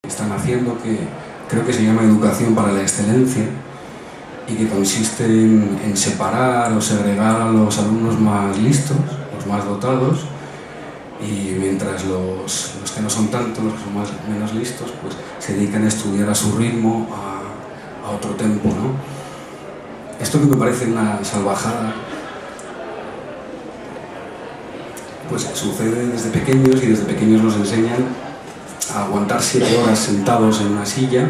están haciendo, que creo que se llama Educación para la Excelencia, y que consiste en separar o segregar a los alumnos más listos, los más dotados, y mientras los que no son tanto, los que son menos listos, pues se dedican a estudiar a su ritmo, a otro tempo, ¿no? Esto que me parece una salvajada, pues sucede desde pequeños, y desde pequeños nos enseñan a aguantar 7 horas sentados en una silla,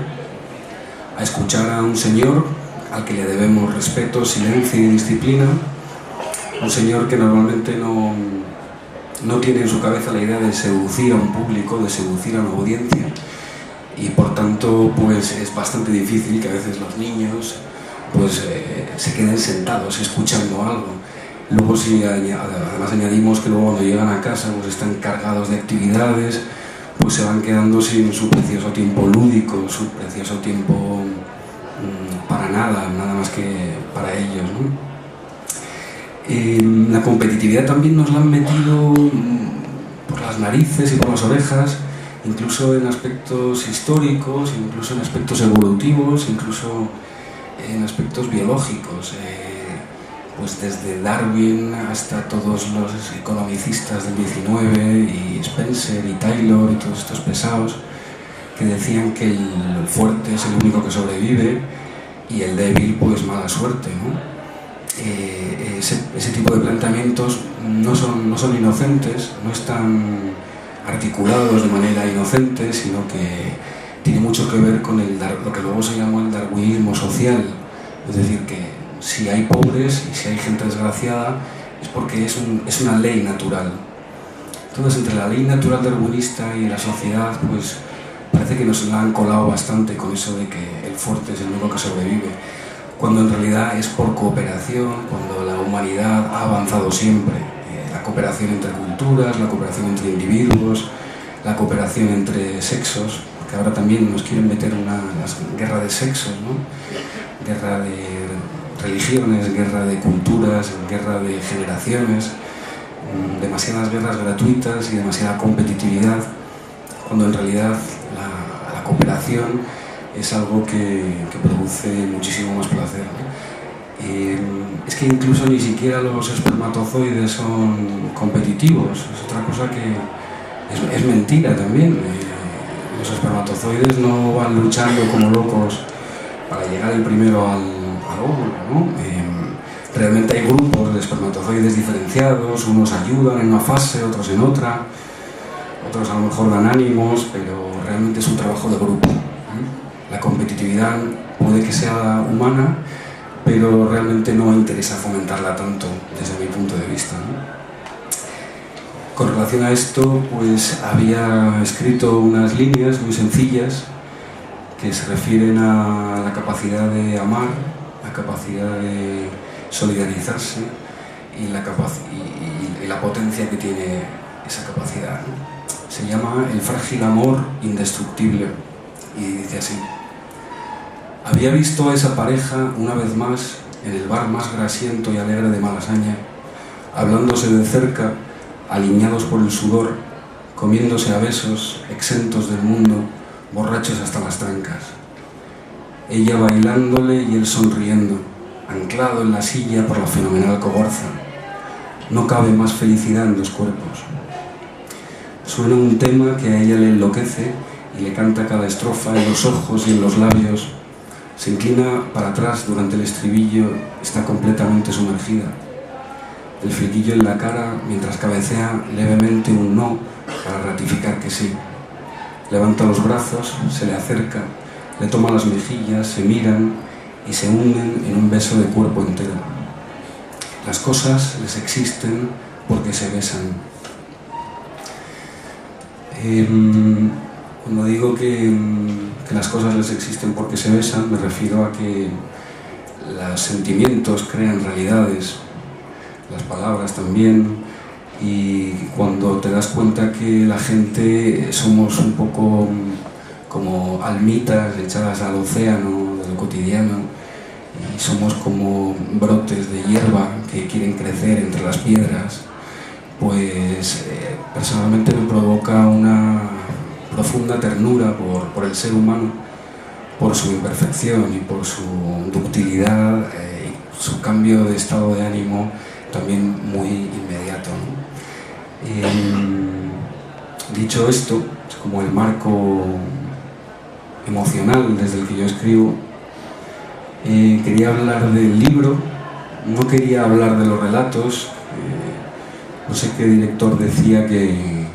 a escuchar a un señor al que le debemos respeto, silencio y disciplina, un señor que normalmente no tiene en su cabeza la idea de seducir a un público, de seducir a una audiencia, y por tanto pues es bastante difícil que a veces los niños pues se queden sentados escuchando algo. Luego si además añadimos que luego cuando llegan a casa pues están cargados de actividades, pues se van quedando sin su precioso tiempo lúdico, su precioso tiempo para nada más que para ellos, ¿no? La competitividad también nos la han metido por las narices y por las orejas, incluso en aspectos históricos, incluso en aspectos evolutivos, incluso en aspectos biológicos. Pues desde Darwin hasta todos los economicistas del 19 y Spencer y Taylor y todos estos pesados que decían que el fuerte es el único que sobrevive y el débil pues mala suerte, ¿no? Ese tipo de planteamientos no son inocentes, no están articulados de manera inocente, sino que tiene mucho que ver con lo que luego se llamó el darwinismo social. Es decir, que si hay pobres y si hay gente desgraciada es porque es una ley natural. Entonces, entre la ley natural darwinista y la sociedad, pues parece que nos la han colado bastante con eso de que el fuerte es el único que sobrevive, cuando en realidad es por cooperación, cuando la humanidad ha avanzado siempre. La cooperación entre culturas, la cooperación entre individuos, la cooperación entre sexos, porque ahora también nos quieren meter una guerra de sexos, ¿no? Guerra de religiones, guerra de culturas, guerra de generaciones, demasiadas guerras gratuitas y demasiada competitividad, cuando en realidad la cooperación es algo que produce muchísimo más placer, ¿no? Es que incluso ni siquiera los espermatozoides son competitivos, es otra cosa que es mentira también. Los espermatozoides no van luchando como locos para llegar el primero al óvulo, ¿no? Realmente hay grupos de espermatozoides diferenciados, unos ayudan en una fase, otros en otra, otros a lo mejor dan ánimos, pero realmente es un trabajo de grupo. La competitividad puede que sea humana, pero realmente no interesa fomentarla tanto desde mi punto de vista, ¿no? Con relación a esto, pues había escrito unas líneas muy sencillas que se refieren a la capacidad de amar, la capacidad de solidarizarse y la potencia que tiene esa capacidad, ¿no? Se llama El frágil amor indestructible y dice así: había visto a esa pareja una vez más en el bar más grasiento y alegre de Malasaña, hablándose de cerca, aliñados por el sudor, comiéndose a besos, exentos del mundo, borrachos hasta las trancas. Ella bailándole y él sonriendo, anclado en la silla por la fenomenal cogorza. No cabe más felicidad en dos cuerpos. Suena un tema que a ella le enloquece y le canta cada estrofa en los ojos y en los labios. Se inclina para atrás durante el estribillo, está completamente sumergida. El flequillo en la cara mientras cabecea levemente un no para ratificar que sí. Levanta los brazos, se le acerca, le toma las mejillas, se miran y se unen en un beso de cuerpo entero. Las cosas les existen porque se besan. Cuando digo que las cosas les existen porque se besan, me refiero a que los sentimientos crean realidades, las palabras también, y cuando te das cuenta que la gente somos un poco como almitas echadas al océano de lo cotidiano, y somos como brotes de hierba que quieren crecer entre las piedras, pues personalmente me provoca una profunda ternura por el ser humano, por su imperfección y por su ductilidad, y su cambio de estado de ánimo también muy inmediato, ¿no? Dicho esto, es como el marco emocional desde el que yo escribo. Quería hablar del libro, no quería hablar de los relatos. No sé qué director decía que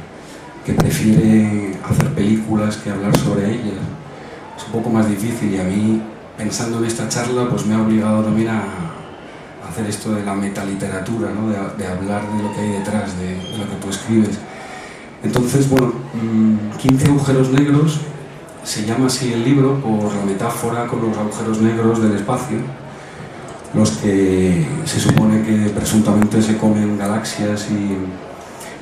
prefiere hacer películas que hablar sobre ellas. Es un poco más difícil, y a mí, pensando en esta charla, pues me ha obligado también a hacer esto de la metaliteratura, ¿no? de hablar de lo que hay detrás de lo que tú escribes. Entonces, bueno, 15 agujeros negros, se llama así el libro por la metáfora con los agujeros negros del espacio, los que se supone que presuntamente se comen galaxias y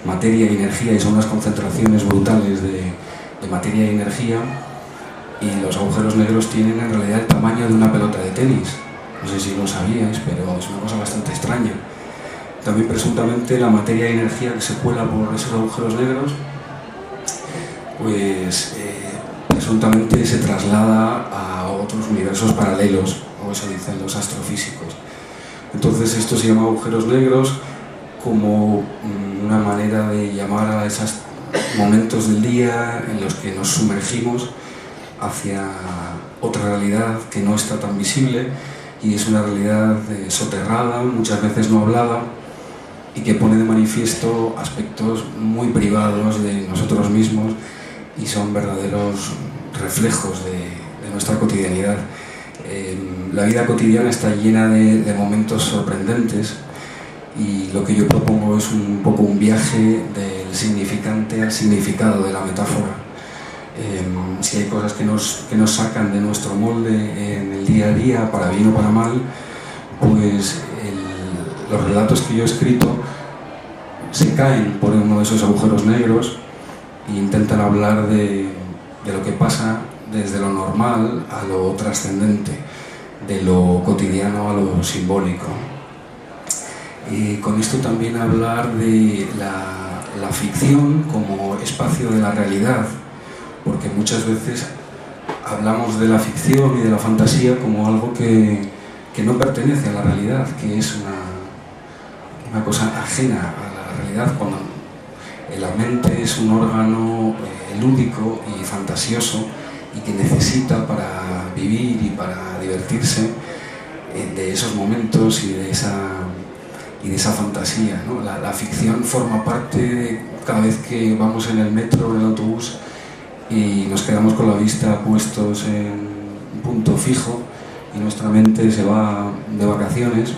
materia y energía, y son unas concentraciones brutales de materia y energía, y los agujeros negros tienen en realidad el tamaño de una pelota de tenis. No sé si lo sabíais, pero es una cosa bastante extraña. También presuntamente la materia y energía que se cuela por esos agujeros negros, pues presuntamente se traslada a otros universos paralelos, o eso dicen los astrofísicos. Entonces esto se llama agujeros negros como una manera de llamar a esos momentos del día en los que nos sumergimos hacia otra realidad que no está tan visible, y es una realidad soterrada, muchas veces no hablada, y que pone de manifiesto aspectos muy privados de nosotros mismos, y son verdaderos reflejos de nuestra cotidianidad. La vida cotidiana está llena de momentos sorprendentes, y lo que yo propongo es un poco un viaje del significante al significado de la metáfora. Si hay cosas que nos sacan de nuestro molde en el día a día, para bien o para mal, pues los relatos que yo he escrito se caen por uno de esos agujeros negros e intentan hablar de lo que pasa desde lo normal a lo trascendente, de lo cotidiano a lo simbólico. Y con esto también hablar de la ficción como espacio de la realidad, porque muchas veces hablamos de la ficción y de la fantasía como algo que no pertenece a la realidad, que es una cosa ajena a la realidad, cuando la mente es un órgano lúdico y fantasioso, y que necesita para vivir y para divertirse de esos momentos y de esa fantasía, ¿no? La ficción forma parte cada vez que vamos en el metro o en el autobús y nos quedamos con la vista puestos en un punto fijo y nuestra mente se va de vacaciones.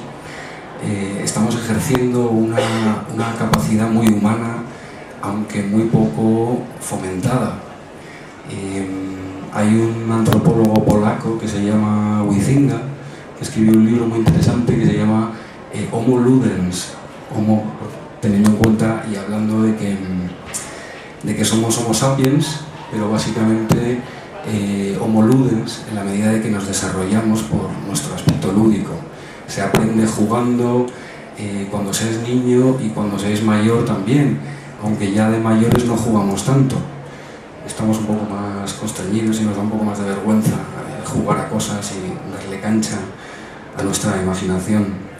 Estamos ejerciendo una capacidad muy humana, aunque muy poco fomentada. Hay un antropólogo polaco que se llama Huizinga, que escribió un libro muy interesante que se llama Homo Ludens, teniendo en cuenta y hablando de que somos Homo sapiens, pero básicamente Homo Ludens en la medida de que nos desarrollamos por nuestro aspecto lúdico. Se aprende jugando cuando se es niño y cuando se es mayor también, aunque ya de mayores no jugamos tanto. Estamos un poco más constreñidos y nos da un poco más de vergüenza jugar a cosas y darle cancha a nuestra imaginación.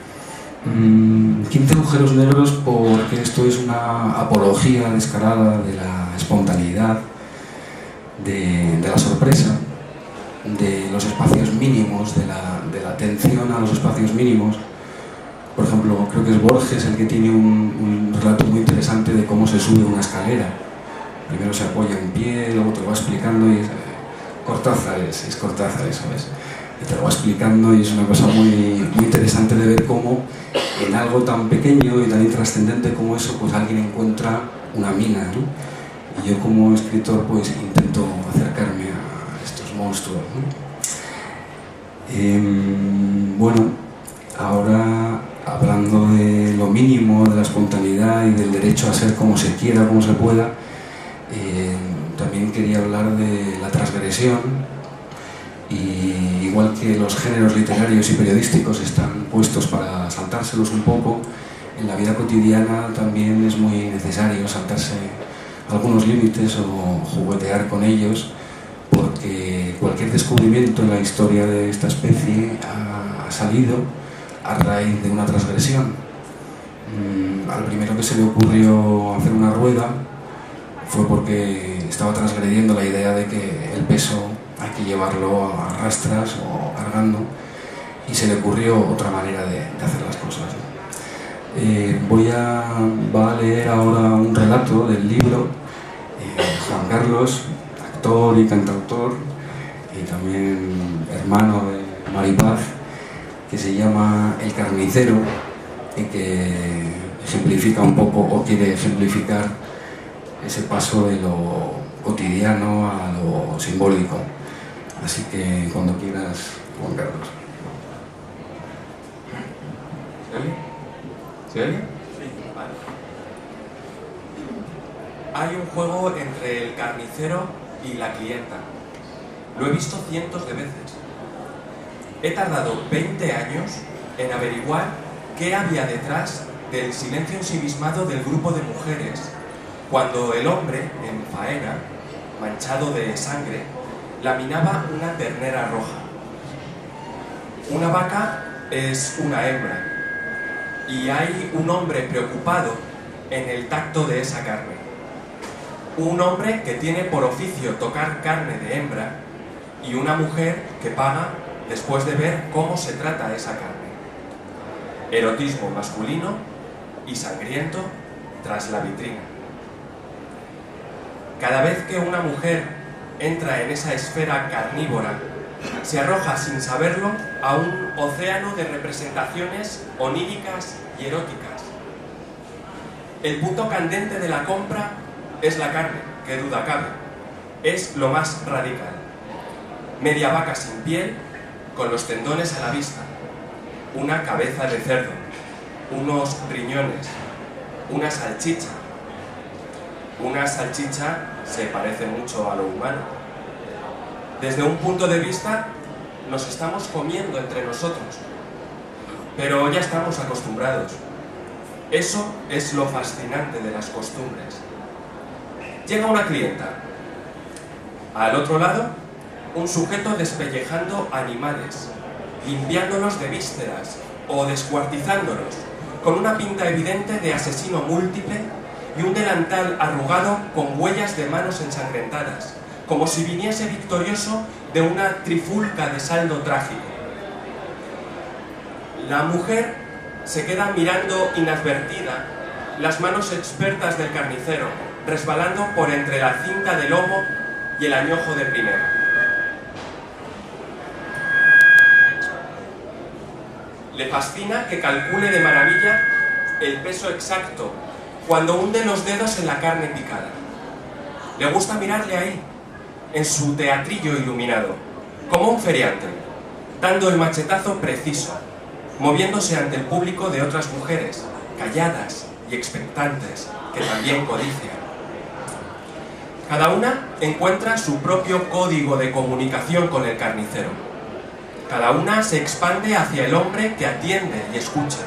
15 agujeros negros porque esto es una apología descarada de la espontaneidad, de la sorpresa, de los espacios mínimos, de la atención a los espacios mínimos. Por ejemplo, creo que es Borges el que tiene un relato muy interesante de cómo se sube una escalera. Primero se apoya en pie, luego te lo va explicando, y Cortázar es Cortázar, eso es. Y te lo va explicando, y es una cosa muy, muy interesante de ver cómo en algo tan pequeño y tan intrascendente como eso, pues alguien encuentra una mina, ¿no? Y yo como escritor pues intento acercarme a estos monstruos, ¿no? Bueno, ahora hablando de lo mínimo, de la espontaneidad y del derecho a ser como se quiera, como se pueda, también quería hablar de la transgresión, y igual que los géneros literarios y periodísticos están puestos para saltárselos un poco, en la vida cotidiana también es muy necesario saltarse algunos límites o juguetear con ellos, porque cualquier descubrimiento en la historia de esta especie ha salido a raíz de una transgresión. Al primero que se le ocurrió hacer una rueda fue porque estaba transgrediendo la idea de que el peso hay que llevarlo a rastras o cargando, y se le ocurrió otra manera de hacer las cosas. Va a leer ahora un relato del libro Juan Carlos, actor y cantautor, y también hermano de Maripaz, que se llama El carnicero, y que ejemplifica un poco, o quiere ejemplificar, ese paso de lo cotidiano a lo simbólico. Así que cuando quieras, Juan Carlos. ¿Se oye? ¿Se oye? Sí, vale. Hay un juego entre el carnicero y la clienta. Lo he visto cientos de veces. He tardado 20 años en averiguar qué había detrás del silencio ensimismado del grupo de mujeres cuando el hombre, en faena, manchado de sangre, laminaba una ternera roja. Una vaca es una hembra, y hay un hombre preocupado en el tacto de esa carne. Un hombre que tiene por oficio tocar carne de hembra, y una mujer que paga después de ver cómo se trata esa carne. Erotismo masculino y sangriento tras la vitrina. Cada vez que una mujer entra en esa esfera carnívora, se arroja sin saberlo a un océano de representaciones oníricas y eróticas. El punto candente de la compra es la carne, qué duda cabe. Es lo más radical. Media vaca sin piel, con los tendones a la vista. Una cabeza de cerdo, unos riñones, una salchicha. Una salchicha se parece mucho a lo humano. Desde un punto de vista, nos estamos comiendo entre nosotros, pero ya estamos acostumbrados. Eso es lo fascinante de las costumbres. Llega una clienta. Al otro lado, un sujeto despellejando animales, limpiándolos de vísceras o descuartizándolos, con una pinta evidente de asesino múltiple y un delantal arrugado con huellas de manos ensangrentadas, como si viniese victorioso de una trifulca de saldo trágico. La mujer se queda mirando inadvertida las manos expertas del carnicero, resbalando por entre la cinta de lomo y el añojo de primera. Le fascina que calcule de maravilla el peso exacto cuando hunde los dedos en la carne picada. Le gusta mirarle ahí, en su teatrillo iluminado, como un feriante, dando el machetazo preciso, moviéndose ante el público de otras mujeres, calladas y expectantes, que también codician. Cada una encuentra su propio código de comunicación con el carnicero. Cada una se expande hacia el hombre que atiende y escucha.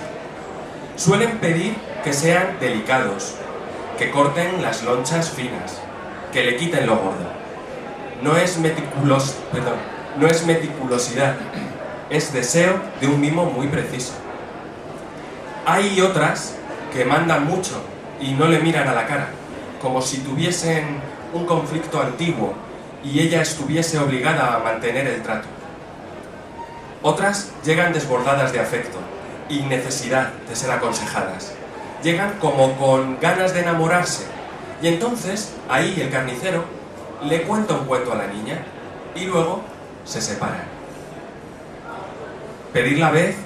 Suelen pedir que sean delicados, que corten las lonchas finas, que le quiten lo gordo. No es meticulosidad, es deseo de un mimo muy preciso. Hay otras que mandan mucho y no le miran a la cara, como si tuviesen un conflicto antiguo y ella estuviese obligada a mantener el trato. Otras llegan desbordadas de afecto y necesidad de ser aconsejadas. Llegan como con ganas de enamorarse, y entonces ahí el carnicero le cuenta un cuento a la niña y luego se separan. Pedir la vez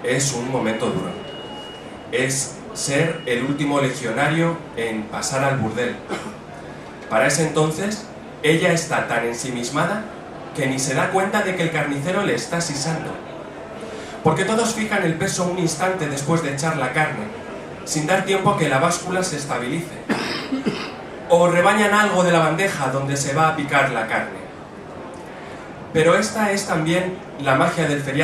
es un momento duro. Es ser el último legionario en pasar al burdel. Para ese entonces, ella está tan ensimismada que ni se da cuenta de que el carnicero le está sisando. Porque todos fijan el peso un instante después de echar la carne, sin dar tiempo a que la báscula se estabilice. O rebañan algo de la bandeja donde se va a picar la carne. Pero esta es también la magia del feriante.